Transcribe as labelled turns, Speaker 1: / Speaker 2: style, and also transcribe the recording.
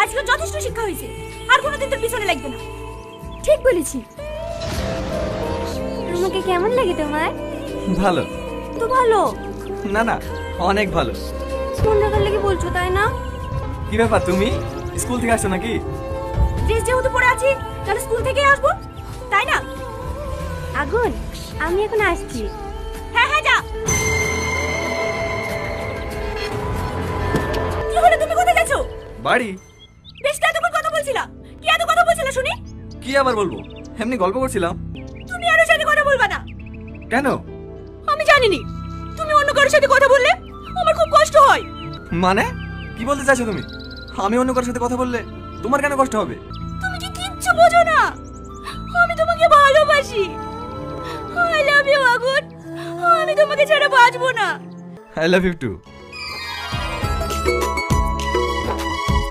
Speaker 1: আজকে যথেষ্ট শিক্ষা হয়েছে, আর কোনোদিন তোর পিছনে লাগবে না। ঠিক বলেছি।
Speaker 2: আমাকে কেমন লাগে তোমার?
Speaker 3: ভালো।
Speaker 1: তো ভালো।
Speaker 3: না না, অনেক ভালো।
Speaker 1: মন রাখার লেগে বলছো তাই না?
Speaker 3: কি ব্যাপার, তুমি স্কুল থেকে আসছো নাকি?
Speaker 1: ড্রেস যেহেতু পরে আছি, তাহলে স্কুল থেকে আসবো, তাই না?
Speaker 2: আগুন, আমি এখন আসছি।
Speaker 1: হ্যাঁ হ্যাঁ যা। কি হলো, তুমি কোথায় গেছো?
Speaker 3: বাড়ি।
Speaker 1: বেশ, এতক্ষণ কথা বলছিলা, কি এত কথা বলছিলা শুনি?
Speaker 3: কি আবার বলবো, এমনি গল্প করছিলাম।
Speaker 1: তুমি আরো সাথে কথা বলবা না।
Speaker 3: কেন?
Speaker 1: আমি জানিনি, তুমি অন্য কারোর সাথে কথা বললে আমার খুব কষ্ট হয়।
Speaker 3: মানে কি বলতে চাইছো তুমি? আমি অন্য কারোর সাথে কথা বললে তোমার কেন কষ্ট হবে?
Speaker 1: তুমি কি কিচ্ছু বোঝো না, আমি তোমাকে ভালোবাসি। আই লাভ ইউ আগুন, আমি তোমাকে ছাড়া বাঁচবো না।
Speaker 3: I love you two.